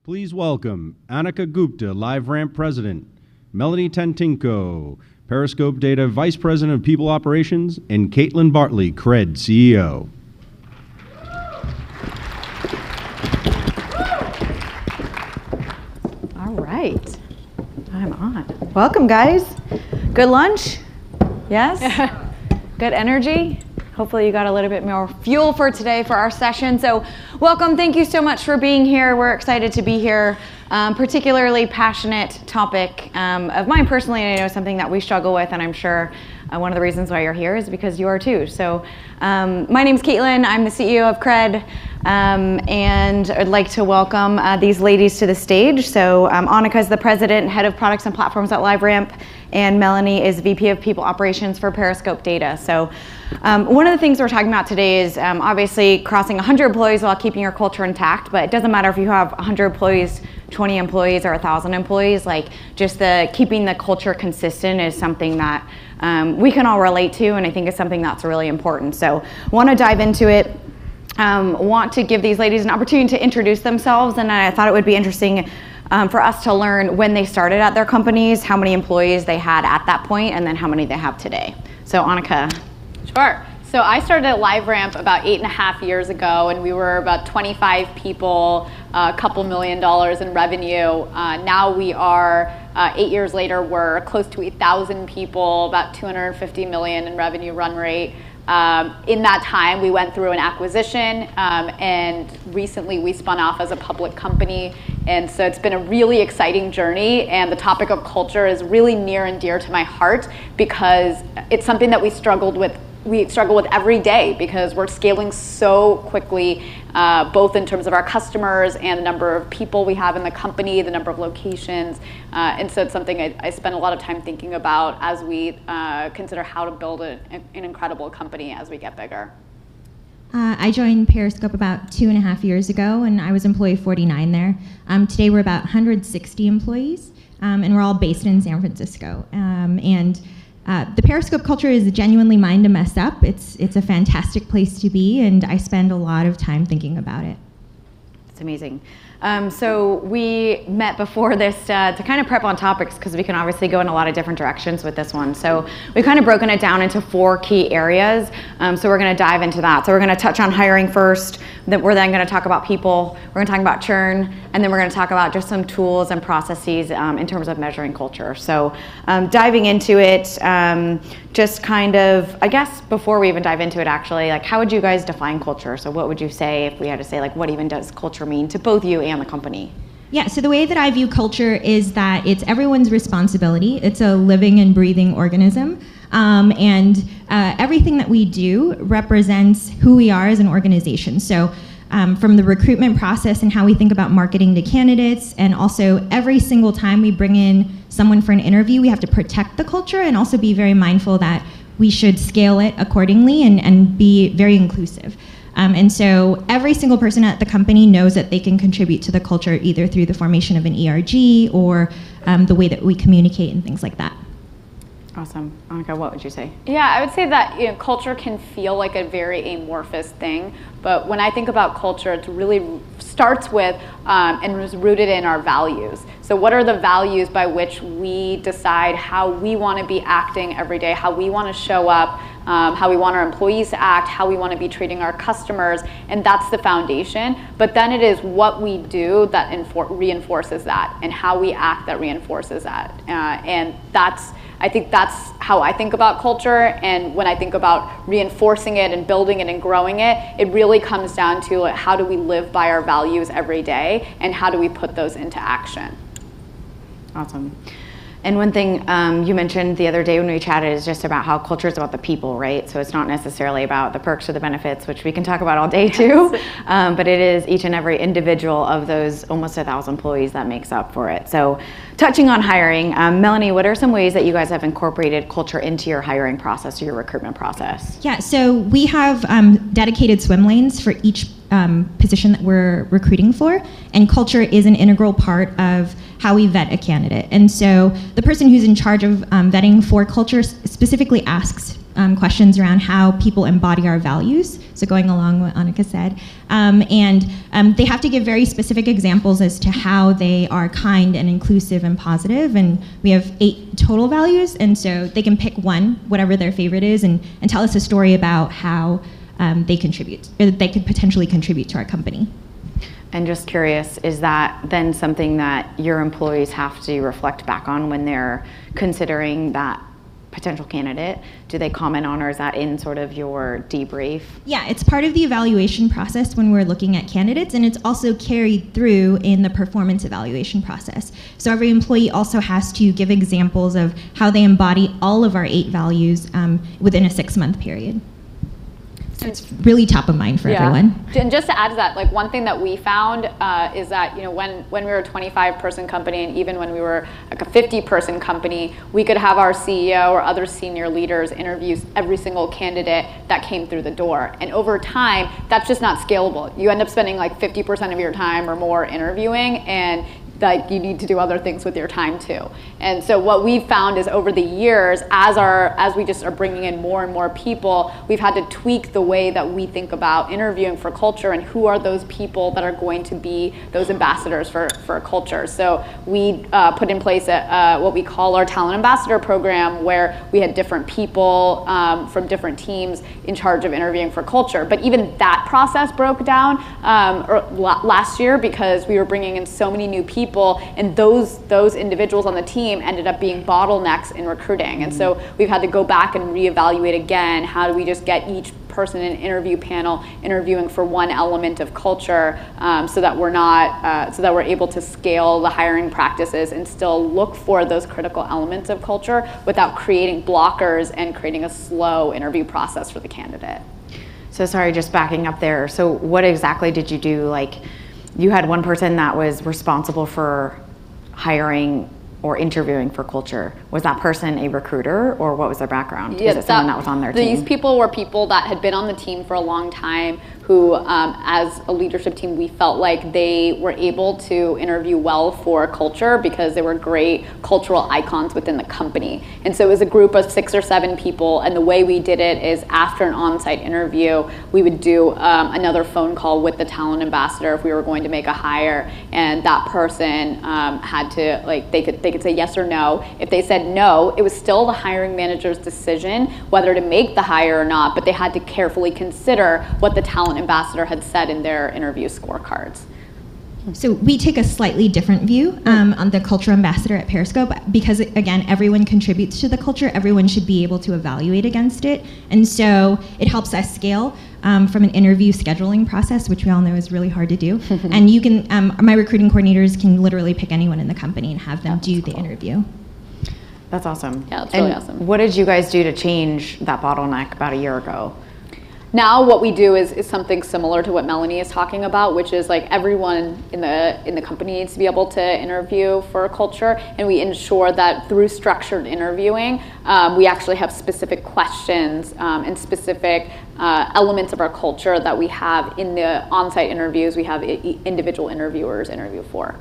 Please welcome Annika Gupta, Liveramp President, Melanie Tantinko, Periscope Data Vice President of People Operations, and Caitlin Bartley, CRED CEO. All right, I'm on. Welcome, guys. Good lunch? Yes? Good energy? Hopefully you got a little bit more fuel for today for our session. So welcome, thank you so much for being here. We're excited to be here. Particularly passionate topic of mine personally, and I know something that we struggle with, and I'm sure one of the reasons why you're here is because you are too. So my name's Caitlin, I'm the CEO of CRED, and I'd like to welcome these ladies to the stage. So Annika is the President and Head of Products and Platforms at Liveramp, and Melanie is VP of People Operations for Periscope Data. So one of the things we're talking about today is obviously crossing 100 employees while keeping your culture intact, but it doesn't matter if you have 100 employees, 20 employees, or 1,000 employees, like just keeping the culture consistent is something that we can all relate to, and I think it's something that's really important. So want to dive into it. Want to give these ladies an opportunity to introduce themselves, and I thought it would be interesting for us to learn when they started at their companies, how many employees they had at that point, and then how many they have today. So Annika. Sure. So I started at Liveramp about 8.5 years ago, and we were about 25 people, a couple $1 million in revenue. Now we are, 8 years later, we're close to 1,000 people, about 250 million in revenue run rate. In that time, we went through an acquisition, and recently we spun off as a public company. And so it's been a really exciting journey, and the topic of culture is really near and dear to my heart because it's something that we struggle with every day because we're scaling so quickly, both in terms of our customers and the number of people we have in the company, the number of locations. And so it's something I spend a lot of time thinking about as we consider how to build an incredible company as we get bigger. I joined Periscope about 2.5 years ago, and I was employee 49 there. Today we're about 160 employees, and we're all based in San Francisco. The Periscope culture is genuinely mine to mess up. It's a fantastic place to be, and I spend a lot of time thinking about it. It's amazing. So we met before this to kind of prep on topics because we can obviously go in a lot of different directions with this one. So we've kind of broken it down into 4 key areas. So we're going to dive into that. So we're going to touch on hiring first. We're then going to talk about people. We're going to talk about churn, and then we're going to talk about just some tools and processes in terms of measuring culture. So diving into it, just kind of, I guess before we even dive into it actually, like how would you guys define culture? So what would you say if we had to say like what even does culture mean to both you and the company? Yeah, so the way that I view culture is that it's everyone's responsibility. It's a living and breathing organism. And everything that we do represents who we are as an organization. So from the recruitment process and how we think about marketing to candidates, and also every single time we bring in someone for an interview, we have to protect the culture and also be very mindful that we should scale it accordingly and be very inclusive. And so every single person at the company knows that they can contribute to the culture either through the formation of an ERG or the way that we communicate and things like that. Awesome. Annika, what would you say? Yeah, I would say that culture can feel like a very amorphous thing, but when I think about culture, it really starts with and is rooted in our values. So what are the values by which we decide how we want to be acting every day, how we want to show up, how we want our employees to act, how we want to be treating our customers, and that's the foundation. But then it is what we do that reinforces that, and how we act that reinforces that. And I think that's how I think about culture, and when I think about reinforcing it and building it and growing it, it really comes down to how do we live by our values every day, and how do we put those into action. Awesome. And one thing you mentioned the other day when we chatted is just about how culture is about the people, right? So it's not necessarily about the perks or the benefits, which we can talk about all day too, but it is each and every individual of those almost 1,000 employees that makes up for it. So touching on hiring, Melanie, what are some ways that you guys have incorporated culture into your hiring process or your recruitment process? Yeah, so we have dedicated swim lanes for each position that we're recruiting for, and culture is an integral part of how we vet a candidate. And so the person who's in charge of vetting for culture specifically asks questions around how people embody our values, so going along with what Annika said. They have to give very specific examples as to how they are kind and inclusive and positive, and we have 8 total values, and so they can pick one, whatever their favorite is, and tell us a story about how they contribute, or they could potentially contribute to our company. And just curious, is that then something that your employees have to reflect back on when they're considering that potential candidate? Do they comment on, or is that in sort of your debrief? Yeah, it's part of the evaluation process when we're looking at candidates, and it's also carried through in the performance evaluation process. So every employee also has to give examples of how they embody all of our 8 values within a 6-month period. So it's really top of mind for everyone. And just to add to that, like one thing that we found is that, you know, when we were a 25-person company, and even when we were like a 50-person company, we could have our CEO or other senior leaders interview every single candidate that came through the door. And over time, that's just not scalable. You end up spending like 50% of your time or more interviewing, and like you need to do other things with your time too. And so what we've found is over the years, as we just are bringing in more and more people, we've had to tweak the way that we think about interviewing for culture and who are those people that are going to be those ambassadors for a culture. So we put in place what we call our talent ambassador program, where we had different people from different teams in charge of interviewing for culture. But even that process broke down last year because we were bringing in so many new people, and those individuals on the team ended up being bottlenecks in recruiting. And so we've had to go back and reevaluate again, how do we just get each person in an interview panel interviewing for one element of culture, so that we're able to scale the hiring practices and still look for those critical elements of culture without creating blockers and creating a slow interview process for the candidate. So sorry, just backing up there. So what exactly did you do? Like, you had one person that was responsible for hiring or interviewing for culture. Was that person a recruiter, or what was their background? Yeah, was it someone that was on their team? These people were people that had been on the team for a long time, who, as a leadership team, we felt like they were able to interview well for culture because they were great cultural icons within the company. And so it was a group of 6 or 7 people, and the way we did it is after an on-site interview, we would do another phone call with the talent ambassador if we were going to make a hire, and that person had to, like, they could say yes or no. If they said no, it was still the hiring manager's decision whether to make the hire or not, but they had to carefully consider what the talent ambassador had said in their interview scorecards. So we take a slightly different view on the culture ambassador at Periscope because, again, everyone contributes to the culture. Everyone should be able to evaluate against it. And so it helps us scale from an interview scheduling process, which we all know is really hard to do. And you can, my recruiting coordinators can literally pick anyone in the company and have them do the interview. That's awesome. Yeah, that's really awesome. What did you guys do to change that bottleneck about a year ago? Now what we do is something similar to what Melanie is talking about, which is like everyone in the company needs to be able to interview for a culture, and we ensure that through structured interviewing, we actually have specific questions and specific elements of our culture that we have in the on-site interviews. We have individual interviewers interview for.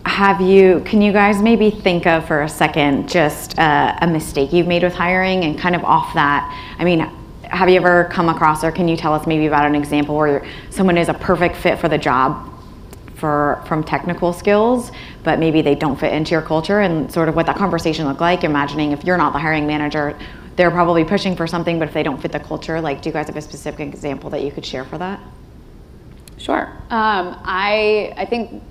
Can you guys maybe think of for a second just a mistake you've made with hiring, and kind of off that, I mean, have you ever come across, or can you tell us maybe about an example where someone is a perfect fit for the job from technical skills, but maybe they don't fit into your culture, and sort of what that conversation looked like, imagining if you're not the hiring manager, they're probably pushing for something, but if they don't fit the culture, like, do you guys have a specific example that you could share for that? Sure. I think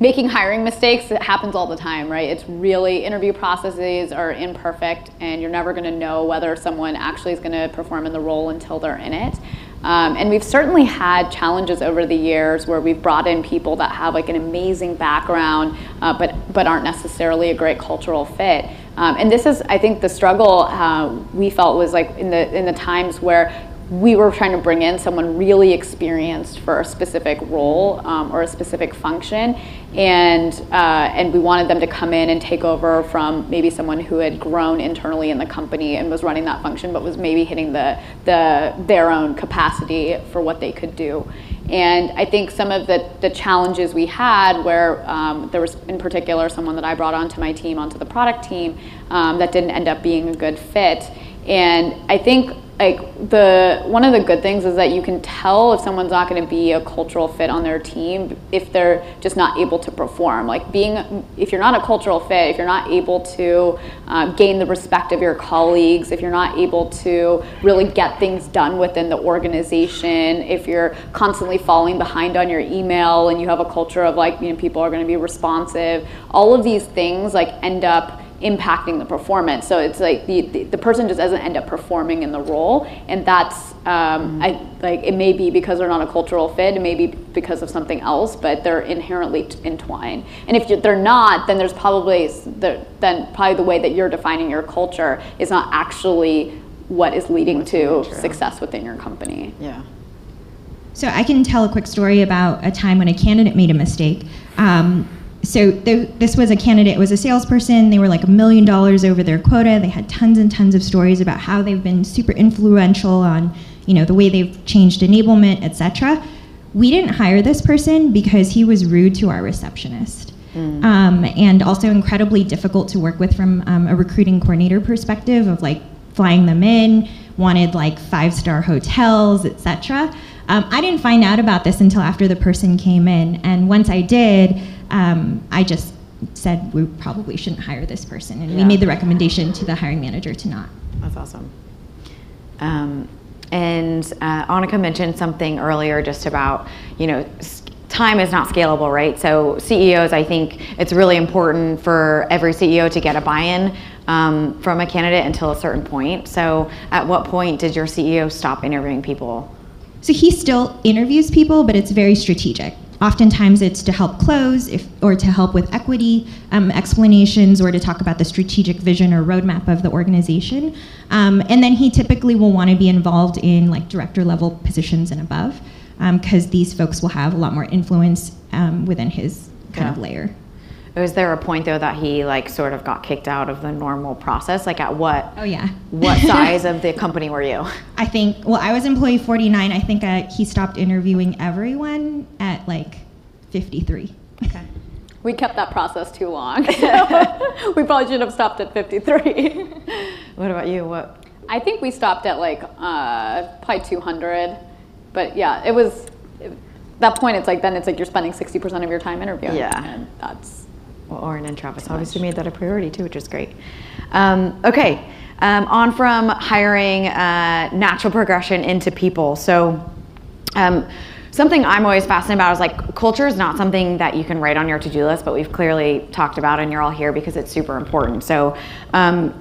making hiring mistakes, it happens all the time, right? It's really, interview processes are imperfect, and you're never gonna know whether someone actually is gonna perform in the role until they're in it. And we've certainly had challenges over the years where we've brought in people that have like an amazing background, but aren't necessarily a great cultural fit. And this is, I think, the struggle we felt was like in the times where we were trying to bring in someone really experienced for a specific role or a specific function, and we wanted them to come in and take over from maybe someone who had grown internally in the company and was running that function, but was maybe hitting their own capacity for what they could do. And I think some of the challenges we had where there was in particular someone that I brought onto my team, onto the product team, that didn't end up being a good fit. And I think like one of the good things is that you can tell if someone's not going to be a cultural fit on their team if they're just not able to perform. Like if you're not a cultural fit, if you're not able to gain the respect of your colleagues, if you're not able to really get things done within the organization, if you're constantly falling behind on your email and you have a culture of like, people are going to be responsive, all of these things like end up impacting the performance. So it's like the person just doesn't end up performing in the role, and that's it may be because they're not a cultural fit, it may be because of something else, but they're inherently entwined. And if they're not, then there's probably the way that you're defining your culture is not actually what is leading to success within your company. Yeah. So I can tell a quick story about a time when a candidate made a mistake. So this was a candidate, it was a salesperson, they were like $1 million over their quota, they had tons and tons of stories about how they've been super influential on, the way they've changed enablement, etc. We didn't hire this person because he was rude to our receptionist. And also incredibly difficult to work with from a recruiting coordinator perspective of like flying them in, wanted like 5-star hotels, etc. I didn't find out about this until after the person came in, and once I did, I just said we probably shouldn't hire this person, and we made the recommendation to the hiring manager to not. That's awesome. And Annika mentioned something earlier just about, time is not scalable, right? So CEOs, I think it's really important for every CEO to get a buy-in from a candidate until a certain point. So at what point did your CEO stop interviewing people? So he still interviews people, but it's very strategic. Oftentimes it's to help close or to help with equity explanations or to talk about the strategic vision or roadmap of the organization. And then he typically will want to be involved in like director level positions and above because these folks will have a lot more influence within his kind of layer. Was there a point though that he like sort of got kicked out of the normal process? Like at what? Oh yeah. What size of the company were you? I think, I was employee 49. I think he stopped interviewing everyone at like 53. Okay. We kept that process too long. So we probably should have stopped at 53. What about you? I think we stopped at like probably 200. But yeah, that point it's like you're spending 60% of your time interviewing. Yeah. And that's... Well, Oren and Travis obviously made that a priority too, which is great. Okay, on from hiring, natural progression into people. So something I'm always fascinated about is like culture is not something that you can write on your to-do list, but we've clearly talked about and you're all here because it's super important. So, and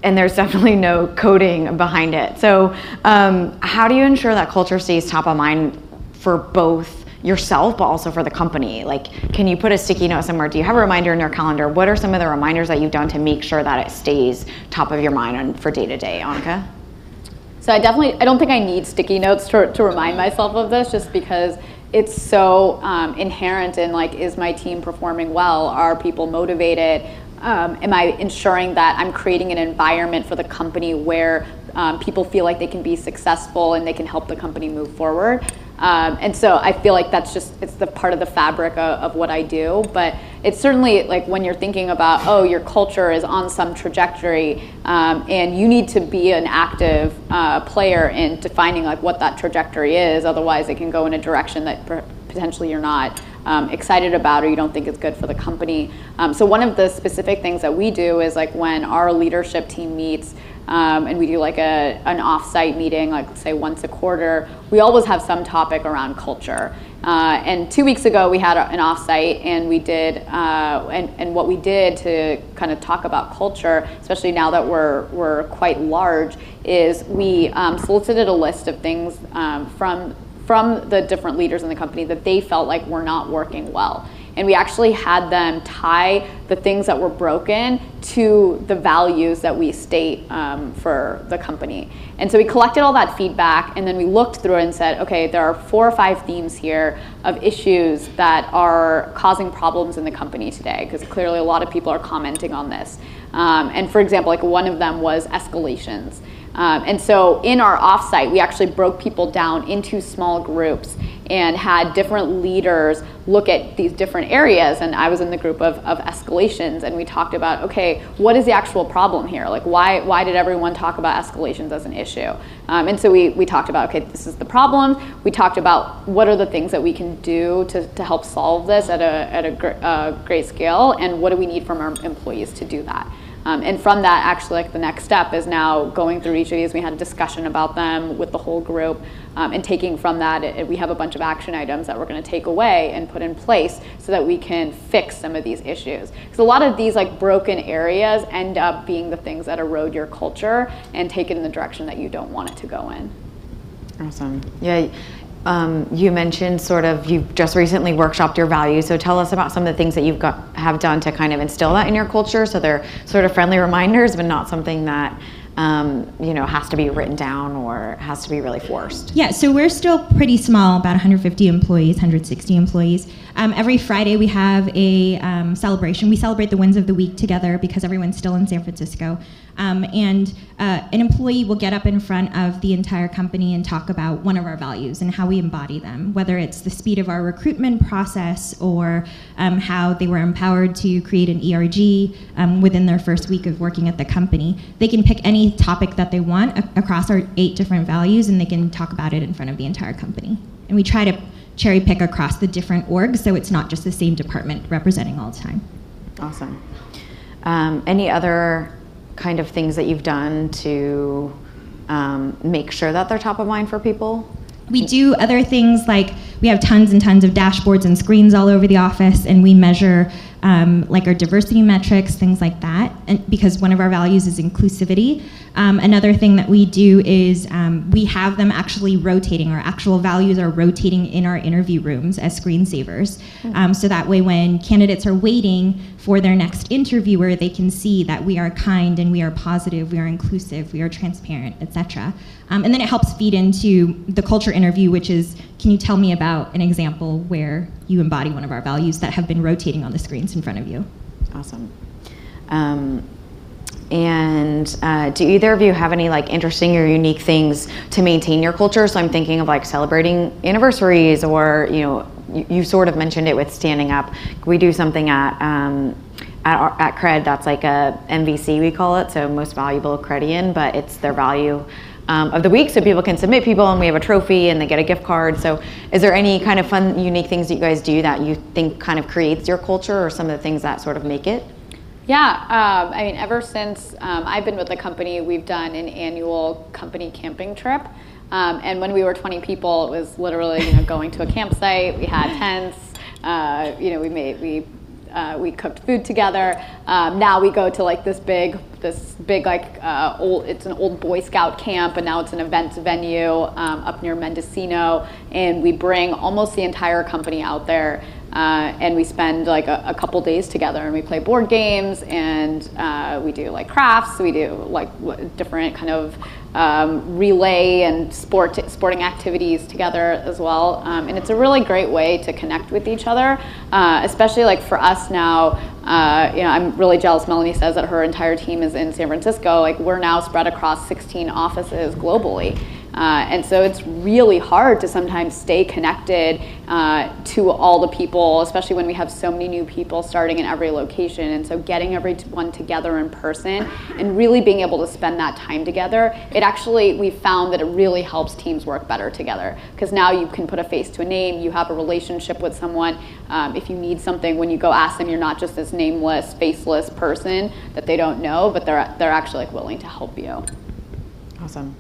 there's definitely no coding behind it. So how do you ensure that culture stays top of mind for both yourself, but also for the company? Like, can you put a sticky note somewhere? Do you have a reminder in your calendar? What are some of the reminders that you've done to make sure that it stays top of your mind for day to day, Annika? So I don't think I need sticky notes to remind myself of this, just because it's so inherent in like, is my team performing well? Are people motivated? Am I ensuring that I'm creating an environment for the company where people feel like they can be successful and they can help the company move forward? And so I feel like it's the part of the fabric of what I do. But it's certainly like when you're thinking about, your culture is on some trajectory, and you need to be an active player in defining like what that trajectory is. Otherwise, it can go in a direction that potentially you're not excited about or you don't think is good for the company. So one of the specific things that we do is like when our leadership team meets, and we do like an off-site meeting, like let's say once a quarter, we always have some topic around culture. And 2 weeks ago we had an off-site, and we did, and what we did to kind of talk about culture, especially now that we're quite large, is we solicited a list of things from the different leaders in the company that they felt like were not working well. And we actually had them tie the things that were broken to the values that we state for the company. And so we collected all that feedback, and then we looked through it and said, okay, there are 4 or 5 themes here of issues that are causing problems in the company today, because clearly a lot of people are commenting on this. And for example, like one of them was escalations. And so in our offsite, we actually broke people down into small groups and had different leaders look at these different areas. And I was in the group of escalations, and we talked about, okay, what is the actual problem here? Like, why did everyone talk about escalations as an issue? And so we talked about, okay, this is the problem. We talked about what are the things that we can do to help solve this at a great scale, and what do we need from our employees to do that. And from that, actually, like the next step is now going through each of these. We had a discussion about them with the whole group, and taking from that, we have a bunch of action items that we're going to take away and put in place so that we can fix some of these issues. Because a lot of these like broken areas end up being the things that erode your culture and take it in the direction that you don't want it to go in. Awesome. Yeah. You mentioned you've just recently workshopped your values. So tell us about some of the things that have done to kind of instill that in your culture. So they're sort of friendly reminders, but not something that has to be written down or has to be really forced. Yeah, so we're still pretty small, about 150 employees, 160 employees. Every Friday we have a celebration. We celebrate the wins of the week together because everyone's still in San Francisco. And an employee will get up in front of the entire company and talk about one of our values and how we embody them, whether it's the speed of our recruitment process or how they were empowered to create an ERG within their first week of working at the company. They can pick any topic that they want across our 8 different values, and they can talk about it in front of the entire company. And we try to cherry pick across the different orgs, so it's not just the same department representing all the time. Awesome. Any other kind of things that you've done to make sure that they're top of mind for people? We do other things like we have tons and tons of dashboards and screens all over the office, and we measure like our diversity metrics, things like that, and because one of our values is inclusivity. Another thing that we do is we have them actually rotating. Our actual values are rotating in our interview rooms as screensavers. So that way when candidates are waiting for their next interviewer, they can see that we are kind and we are positive, we are inclusive, we are transparent, etc. And then it helps feed into the culture interview, which is, can you tell me about an example where you embody one of our values that have been rotating on the screens in front of you? Awesome. And do either of you have any like interesting or unique things to maintain your culture? So I'm thinking of like celebrating anniversaries, or you sort of mentioned it with standing up. We do something at Cred that's like a MVC, we call it, so most valuable Credian, but it's their value of the week, so people can submit people, and we have a trophy and they get a gift card. So is there any kind of fun, unique things that you guys do that you think kind of creates your culture, or some of the things that sort of make it? Yeah, I mean, ever since I've been with the company, we've done an annual company camping trip. And when we were 20 people, it was literally going to a campsite. We had tents. We cooked food together. Now we go to like this big like it's an old Boy Scout camp, and now it's an events venue up near Mendocino, and we bring almost the entire company out there. And we spend like a couple days together, and we play board games, and we do like crafts. We do like different kind of relay and sporting activities together as well. And it's a really great way to connect with each other, especially like for us now. I'm really jealous. Melanie says that her entire team is in San Francisco. Like, we're now spread across 16 offices globally. And so it's really hard to sometimes stay connected to all the people, especially when we have so many new people starting in every location. And so getting everyone together in person and really being able to spend that time together, we found that it really helps teams work better together. Because now you can put a face to a name, you have a relationship with someone. If you need something, when you go ask them, you're not just this nameless, faceless person that they don't know, but they're actually like willing to help you. Awesome.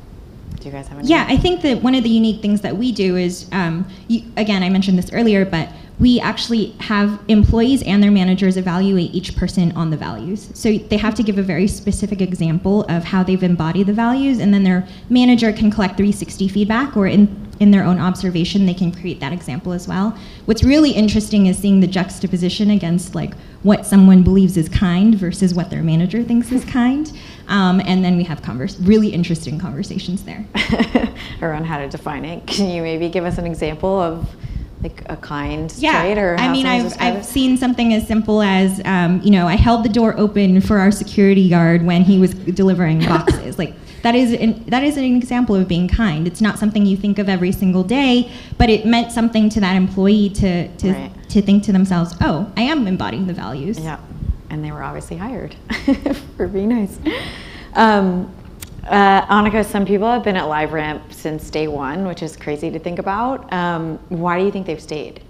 Do you guys have any? Yeah, I think that one of the unique things that we do is, again, I mentioned this earlier, but we actually have employees and their managers evaluate each person on the values. So they have to give a very specific example of how they've embodied the values, and then their manager can collect 360 feedback, or in their own observation, they can create that example as well. What's really interesting is seeing the juxtaposition against like what someone believes is kind versus what their manager thinks is kind. And then we have really interesting conversations there. Around how to define it. Can you maybe give us an example of like a kind trait? Or I mean, I've seen something as simple as, I held the door open for our security guard when he was delivering boxes. Like, that is an example of being kind. It's not something you think of every single day, but it meant something to that employee to think to themselves, oh, I am embodying the values. Yeah, and they were obviously hired for being nice. Annika, some people have been at Liveramp since day one, which is crazy to think about. Why do you think they've stayed?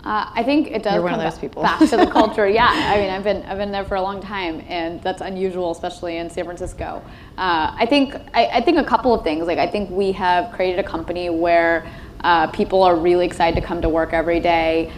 I think it does. You're one come of those people. back to the culture. Yeah, I mean, I've been there for a long time, and that's unusual, especially in San Francisco. I think a couple of things. Like, I think we have created a company where people are really excited to come to work every day.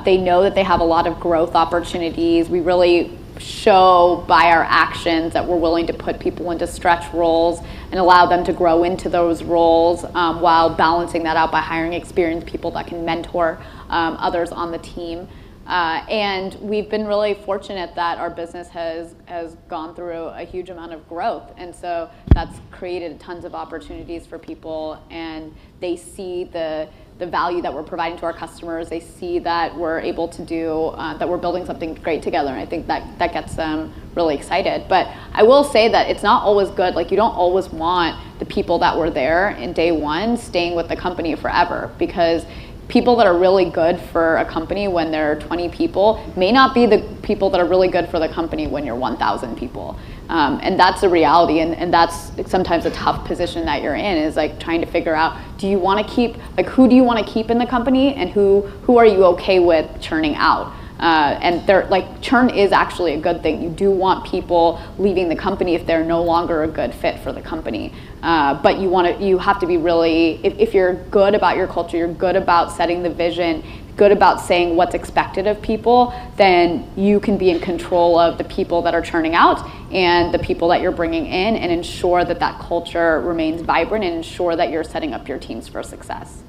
They know that they have a lot of growth opportunities. We really show by our actions that we're willing to put people into stretch roles and allow them to grow into those roles, while balancing that out by hiring experienced people that can mentor others on the team. And we've been really fortunate that our business has gone through a huge amount of growth, and so that's created tons of opportunities for people, and they see the value that we're providing to our customers. They see that we're able to do, that we're building something great together, and I think that gets them really excited. But I will say that it's not always good. Like, you don't always want the people that were there in day one staying with the company forever, because people that are really good for a company when there are 20 people may not be the people that are really good for the company when you're 1,000 people. And that's the reality, and that's sometimes a tough position that you're in, is like trying to figure out, do you want to keep, like, who do you want to keep in the company, and who are you okay with churning out? And they're like, churn is actually a good thing. You do want people leaving the company if they're no longer a good fit for the company. But you have to be really, if you're good about your culture, you're good about setting the vision, good about saying what's expected of people, then you can be in control of the people that are churning out and the people that you're bringing in, and ensure that that culture remains vibrant, and ensure that you're setting up your teams for success.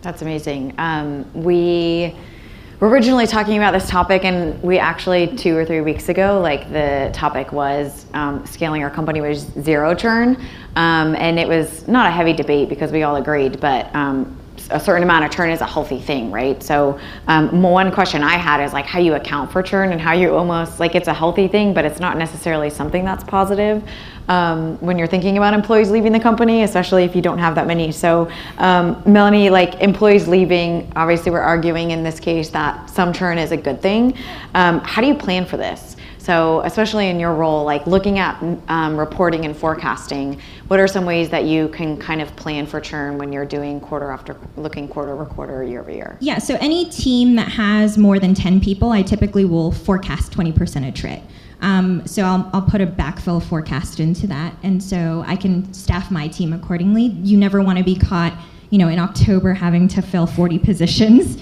That's amazing. We were originally talking about this topic, and we actually 2 or 3 weeks ago, like, the topic was scaling our company with zero churn, and it was not a heavy debate because we all agreed, but a certain amount of churn is a healthy thing, right? So one question I had is like how you account for churn, and how you almost, like, it's a healthy thing, but it's not necessarily something that's positive when you're thinking about employees leaving the company, especially if you don't have that many. So Melanie, like, employees leaving, obviously we're arguing in this case that some churn is a good thing. How do you plan for this? So especially in your role, like, looking at reporting and forecasting, what are some ways that you can kind of plan for churn when you're doing looking quarter over quarter, year over year? Yeah, so any team that has more than 10 people, I typically will forecast 20% attrit. So I'll put a backfill forecast into that, and so I can staff my team accordingly. You never want to be caught, in October having to fill 40 positions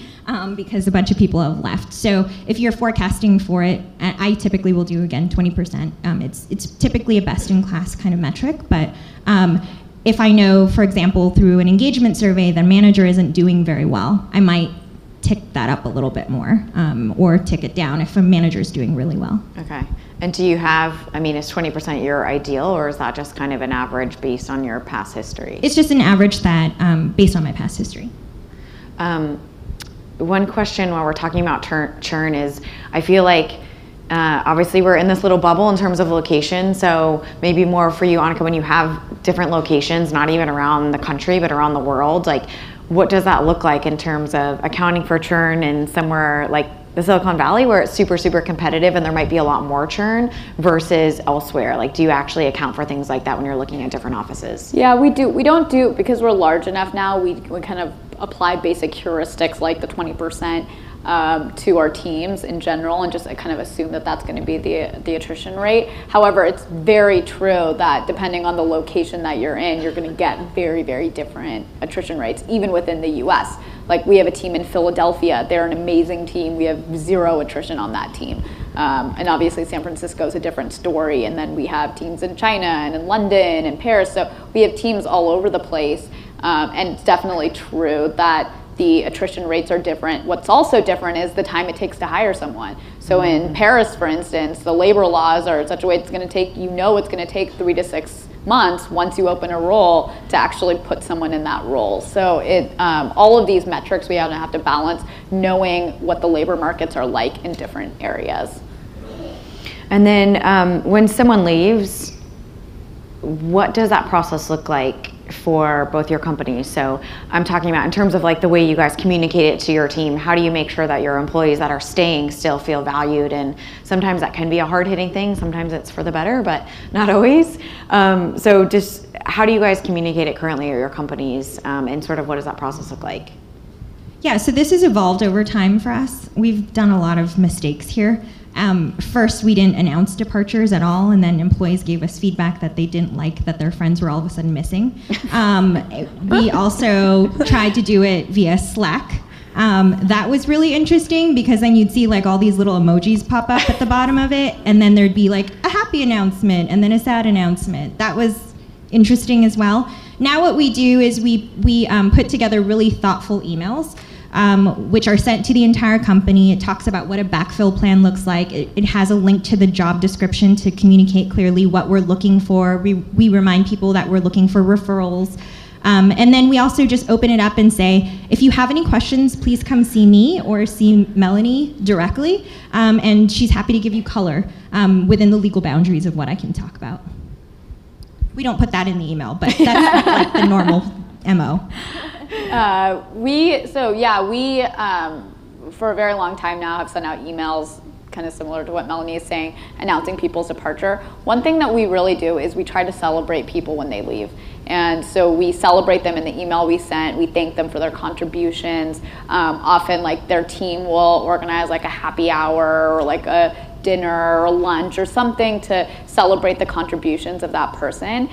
because a bunch of people have left. So if you're forecasting for it, I typically will do, again, 20%. It's typically a best-in-class kind of metric, but if I know, for example, through an engagement survey, the manager isn't doing very well, I might tick that up a little bit more, or tick it down if a manager is doing really well. Okay. And do you have, is 20% your ideal, or is that just kind of an average based on your past history? It's just an average that, based on my past history. One question while we're talking about churn is, I feel like obviously we're in this little bubble in terms of location, so maybe more for you, Annika, when you have different locations, not even around the country, but around the world, like, what does that look like in terms of accounting for churn in somewhere like the Silicon Valley, where it's super, super competitive and there might be a lot more churn, versus elsewhere? Like, do you actually account for things like that when you're looking at different offices? Yeah, we do. We don't do, because we're large enough now, we kind of apply basic heuristics like the 20% to our teams in general, and just kind of assume that that's going to be the attrition rate. However, it's very true that depending on the location that you're in, you're going to get very, very different attrition rates, even within the US. Like, we have a team in Philadelphia. They're an amazing team. We have zero attrition on that team. And obviously San Francisco is a different story. And then we have teams in China and in London and Paris. So we have teams all over the place. And it's definitely true that the attrition rates are different. What's also different is the time it takes to hire someone. So in Paris, for instance, the labor laws are in such a way it's going to take, it's going to take 3 to 6 months once you open a role to actually put someone in that role. So all of these metrics we have to balance, knowing what the labor markets are like in different areas. And then when someone leaves, what does that process look like for both your companies? So I'm talking about in terms of like the way you guys communicate it to your team. How do you make sure that your employees that are staying still feel valued? And sometimes that can be a hard-hitting thing. Sometimes it's for the better, but not always. So just how do you guys communicate it currently at your companies, and sort of what does that process look like? Yeah, so this has evolved over time for us. We've done a lot of mistakes here. First, we didn't announce departures at all, and then employees gave us feedback that they didn't like that their friends were all of a sudden missing. We also tried to do it via Slack. That was really interesting because then you'd see like all these little emojis pop up at the bottom of it, and then there'd be like a happy announcement and then a sad announcement. That was interesting as well. Now what we do is we put together really thoughtful emails, which are sent to the entire company. It talks about what a backfill plan looks like. It has a link to the job description to communicate clearly what we're looking for. We remind people that we're looking for referrals. And then we also just open it up and say, if you have any questions, please come see me or see Melanie directly. And she's happy to give you color within the legal boundaries of what I can talk about. We don't put that in the email, but that's like the normal MO. We for a very long time now have sent out emails kind of similar to what Melanie is saying, announcing people's departure. One thing that we really do is we try to celebrate people when they leave. And so we celebrate them in the email we sent. We thank them for their contributions. Often like their team will organize like a happy hour or like a dinner or lunch or something to celebrate the contributions of that person.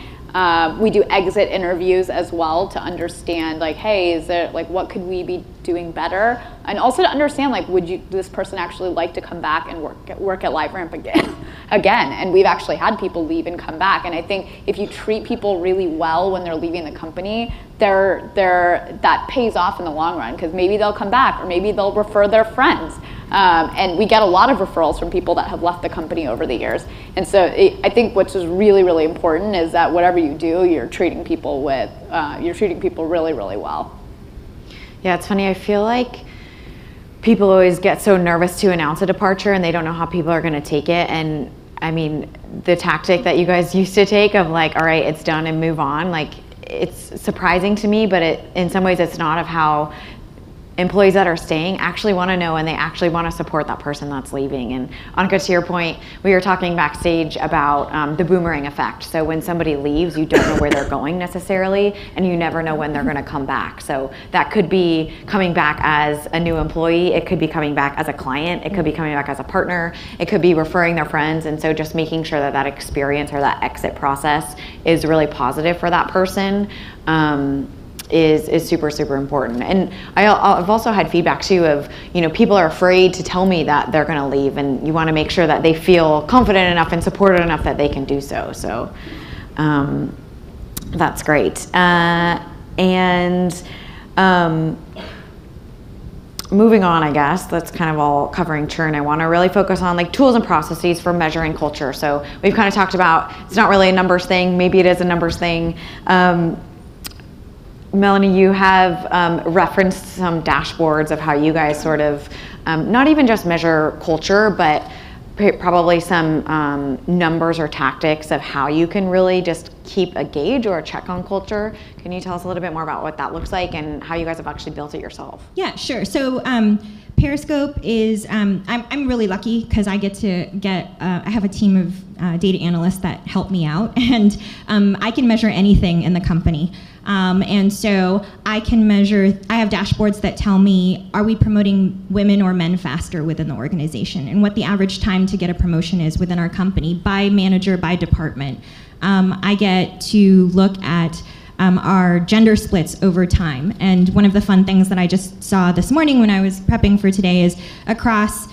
We do exit interviews as well to understand like, hey, is there like what could we be doing better? And also to understand like, would this person actually like to come back and work at Liveramp again? And we've actually had people leave and come back. And I think if you treat people really well when they're leaving the company, that pays off in the long run, because maybe they'll come back or maybe they'll refer their friends. And we get a lot of referrals from people that have left the company over the years. And so I think what's just really, really important is that whatever you do, you're treating people really, really well. Yeah, it's funny. I feel like people always get so nervous to announce a departure and they don't know how people are going to take it. And I mean, the tactic that you guys used to take of like, all right, it's done and move on, like it's surprising to me, but in some ways it's not of how employees that are staying actually want to know, and they actually want to support that person that's leaving. And Annika, to your point, we were talking backstage about the boomerang effect. So when somebody leaves, you don't know where they're going necessarily, and you never know when they're going to come back. So that could be coming back as a new employee, it could be coming back as a client, it could be coming back as a partner, it could be referring their friends. And so just making sure that experience or that exit process is really positive for that person is super, super important. And I've also had feedback too of, people are afraid to tell me that they're going to leave, and you want to make sure that they feel confident enough and supported enough that they can do so. So that's great. Moving on, I guess, that's kind of all covering churn. I want to really focus on like tools and processes for measuring culture. So we've kind of talked about, it's not really a numbers thing, maybe it is a numbers thing. Melanie, you have referenced some dashboards of how you guys sort of, not even just measure culture, but probably some numbers or tactics of how you can really just keep a gauge or a check on culture. Can you tell us a little bit more about what that looks like and how you guys have actually built it yourself? Yeah, sure. So Periscope is, I'm really lucky because I get to I have a team of data analysts that help me out, and I can measure anything in the company. And so I can measure, I have dashboards that tell me, are we promoting women or men faster within the organization, and what the average time to get a promotion is within our company by manager, by department. I get to look at our gender splits over time. And one of the fun things that I just saw this morning when I was prepping for today is across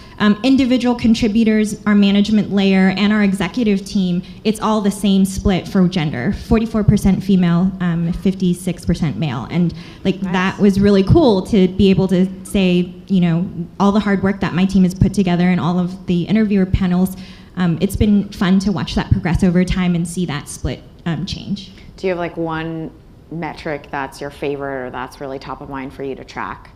individual contributors, our management layer, and our executive team, it's all the same split for gender, 44% female, 56% male. And like nice. That was really cool to be able to say, all the hard work that my team has put together and all of the interviewer panels, it's been fun to watch that progress over time and see that split change. Do you have like one metric that's your favorite or that's really top of mind for you to track?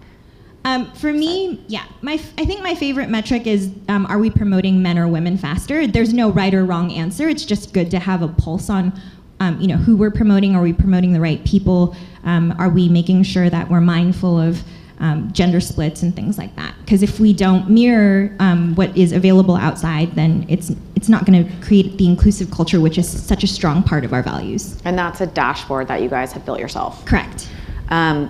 For me, yeah, I think my favorite metric is, are we promoting men or women faster? There's no right or wrong answer. It's just good to have a pulse on who we're promoting. Are we promoting the right people? Are we making sure that we're mindful of gender splits and things like that? Because if we don't mirror what is available outside, then it's not going to create the inclusive culture, which is such a strong part of our values. And that's a dashboard that you guys have built yourself. Correct.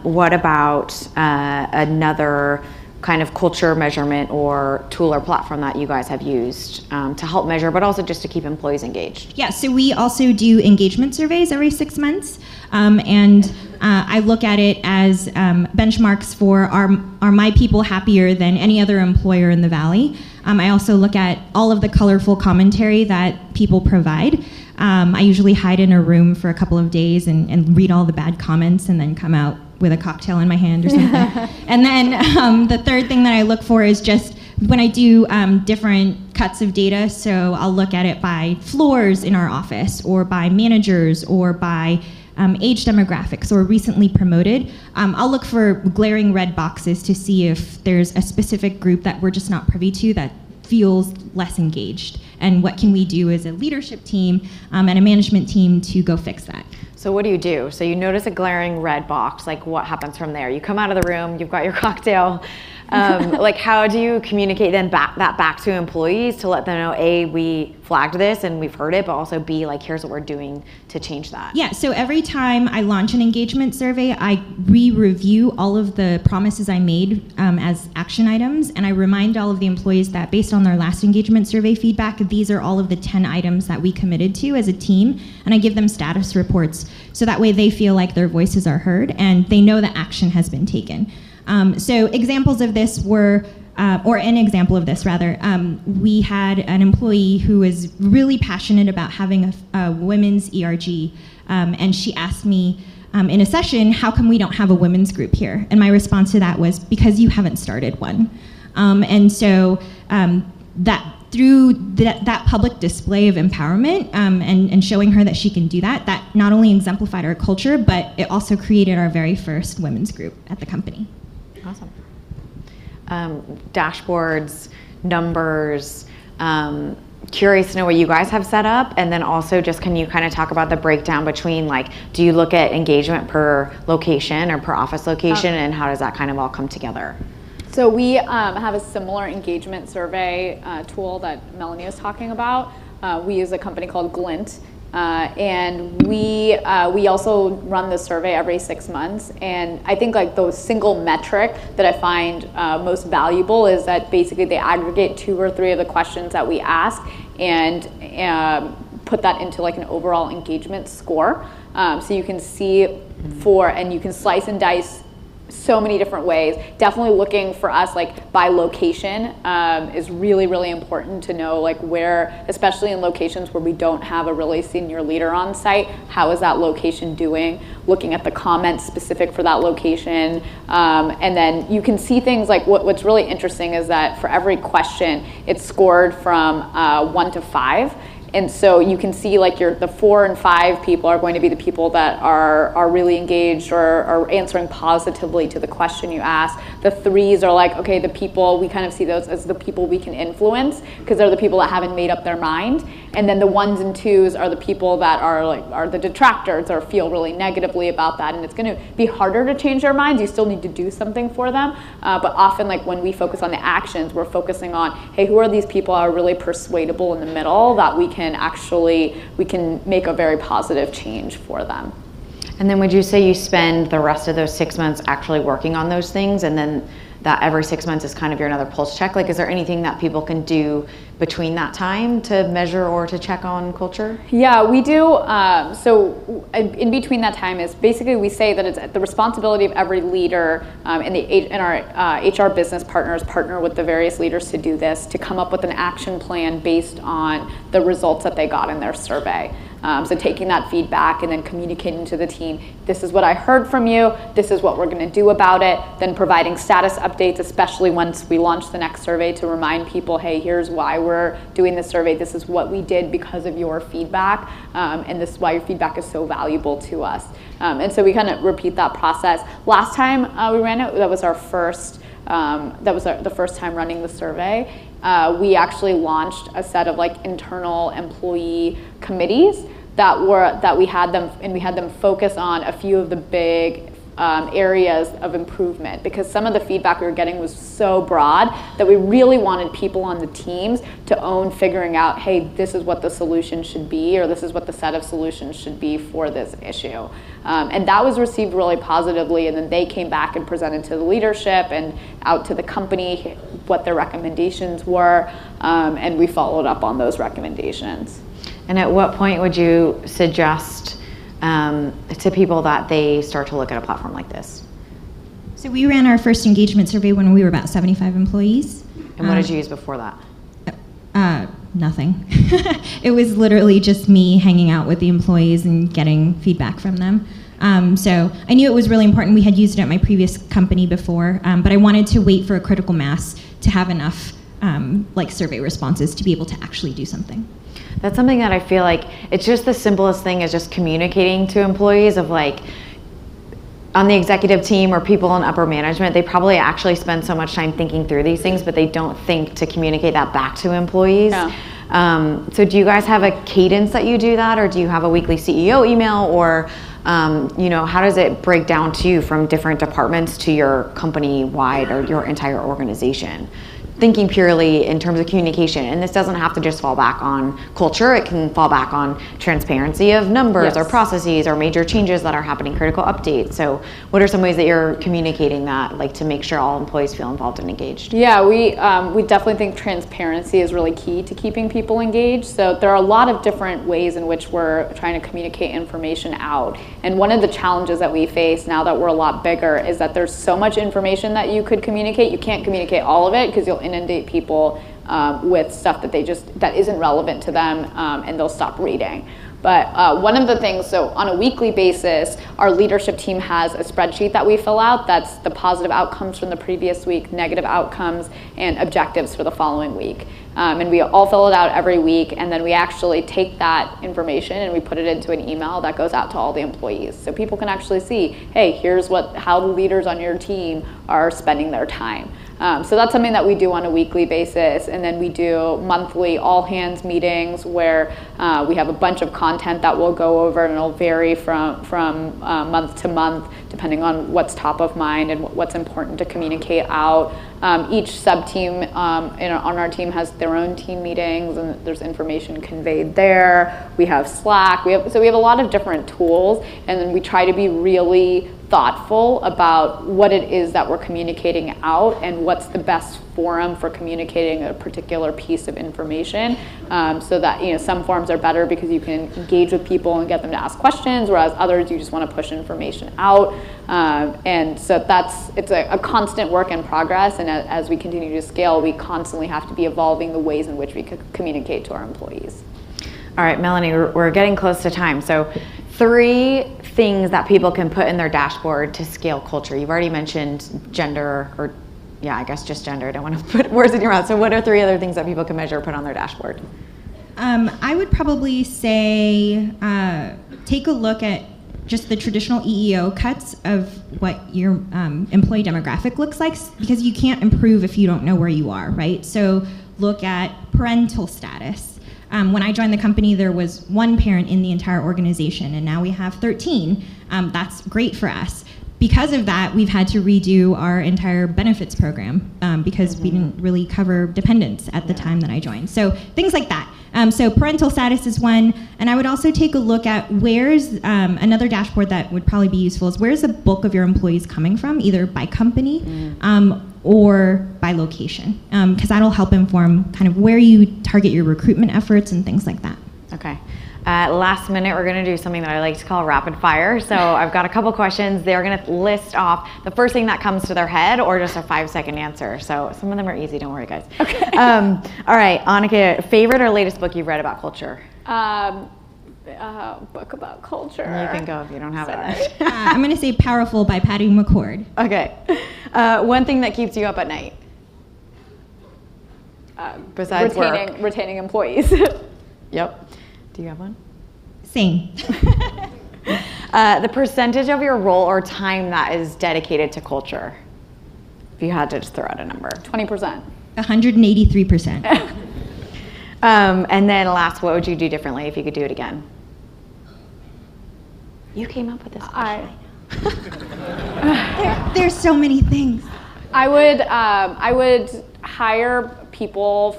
What about another kind of culture measurement or tool or platform that you guys have used to help measure, but also just to keep employees engaged? Yeah, so we also do engagement surveys every 6 months, and I look at it as benchmarks for are my people happier than any other employer in the Valley. I also look at all of the colorful commentary that people provide. I usually hide in a room for a couple of days and read all the bad comments and then come out with a cocktail in my hand or something. And then the third thing that I look for is just when I do different cuts of data, so I'll look at it by floors in our office or by managers or by age demographics or recently promoted. I'll look for glaring red boxes to see if there's a specific group that we're just not privy to that feels less engaged, and what can we do as a leadership team and a management team to go fix that. So what do you do? So you notice a glaring red box, like what happens from there? You come out of the room, you've got your cocktail. Like how do you communicate then back to employees to let them know, A, we flagged this and we've heard it, but also B, like here's what we're doing to change that? Yeah, so every time I launch an engagement survey, I re-review all of the promises I made as action items, and I remind all of the employees that based on their last engagement survey feedback, these are all of the 10 items that we committed to as a team, and I give them status reports so that way they feel like their voices are heard and they know that action has been taken. So examples of this were, or an example of this rather, we had an employee who was really passionate about having a women's ERG, and she asked me in a session, how come we don't have a women's group here? And my response to that was, because you haven't started one. And so that through that public display of empowerment and showing her that she can do that, that not only exemplified our culture, but it also created our very first women's group at the company. Awesome. Dashboards, numbers, curious to know what you guys have set up, and then also just can you kind of talk about the breakdown between, like, do you look at engagement per location or per office location, and how does that kind of all come together? So we have a similar engagement survey tool that Melanie was talking about. We use a company called Glint. And we also run the survey every 6 months, and I think like the single metric that I find most valuable is that basically they aggregate 2 or 3 of the questions that we ask and put that into like an overall engagement score. So you can see and you can slice and dice so many different ways. Definitely looking for us like by location is really, really important to know, like where, especially in locations where we don't have a really senior leader on site, how is that location doing? Looking at the comments specific for that location. And then you can see things like what's really interesting is that for every question, it's scored from 1 to 5. And so you can see like the 4 and 5 people are going to be the people that are really engaged or are answering positively to the question you ask. The 3s are like, okay, the people, we kind of see those as the people we can influence because they're the people that haven't made up their mind. And then the 1s and 2s are the people that are the detractors or feel really negatively about that. And it's going to be harder to change their minds. You still need to do something for them. But often like when we focus on the actions, we're focusing on, hey, who are these people that are really persuadable in the middle that we can make a very positive change for them. And then would you say you spend the rest of those 6 months actually working on those things, and then that every 6 months is kind of your another pulse check? Like, is there anything that people can do between that time to measure or to check on culture? Yeah, we do. So in between that time is basically we say that it's the responsibility of every leader and our HR business partners partner with the various leaders to do this, to come up with an action plan based on the results that they got in their survey. So taking that feedback and then communicating to the team, this is what I heard from you, this is what we're going to do about it, then providing status updates, especially once we launch the next survey, to remind people, hey, here's why we're doing this survey, this is what we did because of your feedback, and this is why your feedback is so valuable to us. And so we kind of repeat that process. Last time we ran it, that was our first, the first time running the survey. We actually launched a set of like internal employee committees that we had them focus on a few of the big areas of improvement, because some of the feedback we were getting was so broad that we really wanted people on the teams to own figuring out, hey, this is what the solution should be, or this is what the set of solutions should be for this issue. And that was received really positively, and then they came back and presented to the leadership and out to the company what their recommendations were, and we followed up on those recommendations. And at what point would you suggest to people that they start to look at a platform like this? So we ran our first engagement survey when we were about 75 employees. And what did you use before that? Nothing. It was literally just me hanging out with the employees and getting feedback from them. So I knew it was really important. We had used it at my previous company before, but I wanted to wait for a critical mass to have enough survey responses to be able to actually do something. That's something that I feel like it's just the simplest thing is just communicating to employees of like, on the executive team or people in upper management, they probably actually spend so much time thinking through these things, but they don't think to communicate that back to employees. Yeah. So do you guys have a cadence that you do that, or do you have a weekly CEO email, or how does it break down to you from different departments to your company-wide or your entire organization? Thinking purely in terms of communication, and this doesn't have to just fall back on culture, it can fall back on transparency of numbers, yes, or processes or major changes that are happening, critical updates. So what are some ways that you're communicating that, like to make sure all employees feel involved and engaged? Yeah, we definitely think transparency is really key to keeping people engaged. So there are a lot of different ways in which we're trying to communicate information out. And one of the challenges that we face now that we're a lot bigger is that there's so much information that you could communicate. You can't communicate all of it because you'll inundate people with stuff that isn't relevant to them, and they'll stop reading. But one of the things, so on a weekly basis, our leadership team has a spreadsheet that we fill out. That's the positive outcomes from the previous week, negative outcomes, and objectives for the following week. And we all fill it out every week, and then we actually take that information and we put it into an email that goes out to all the employees. So people can actually see, hey, here's how the leaders on your team are spending their time. So that's something that we do on a weekly basis, and then we do monthly all-hands meetings where we have a bunch of content that we'll go over, and it'll vary from month to month depending on what's top of mind and what's important to communicate out. Each sub-team on our team has their own team meetings, and there's information conveyed there. We have Slack. We have a lot of different tools, and then we try to be really thoughtful about what it is that we're communicating out and what's the best forum for communicating a particular piece of information, so that some forums are better because you can engage with people and get them to ask questions, whereas others you just want to push information out, and so it's a constant work in progress, and as we continue to scale, we constantly have to be evolving the ways in which we could communicate to our employees. All right, Melanie, we're getting close to time. So 3 things that people can put in their dashboard to scale culture. You've already mentioned gender, or I guess just gender. I don't want to put words in your mouth. So what are 3 other things that people can measure or put on their dashboard? I would probably say take a look at just the traditional EEO cuts of what your employee demographic looks like, because you can't improve if you don't know where you are, right? So look at parental status. When I joined the company, there was 1 parent in the entire organization, and now we have 13. That's great for us. Because of that, we've had to redo our entire benefits program because we didn't really cover dependents at the time that I joined. So things like that. So parental status is one, and I would also take a look at where's another dashboard that would probably be useful is where's the bulk of your employees coming from, either by company or by location, because that'll help inform kind of where you target your recruitment efforts and things like that. Okay. Last minute, we're going to do something that I like to call rapid fire. So I've got a couple questions. They're going to list off the first thing that comes to their head or just a 5-second answer. So some of them are easy. Don't worry, guys. Okay. All right, Annika, favorite or latest book you've read about culture? Book about culture. You can go if you don't have it. I'm going to say Powerful by Patty McCord. Okay. One thing that keeps you up at night? Besides retaining employees. Yep. Do you have one? Same. The percentage of your role or time that is dedicated to culture, if you had to just throw out a number. 20%. 183%. And then last, what would you do differently if you could do it again? You came up with this question. There's so many things. I would hire people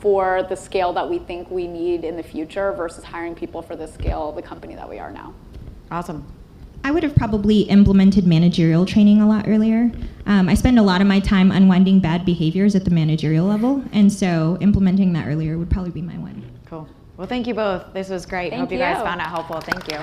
for the scale that we think we need in the future versus hiring people for the scale of the company that we are now. Awesome. I would have probably implemented managerial training a lot earlier. I spend a lot of my time unwinding bad behaviors at the managerial level, and so implementing that earlier would probably be my one. Cool. Well, thank you both. This was great. Hope you guys found it helpful. Thank you.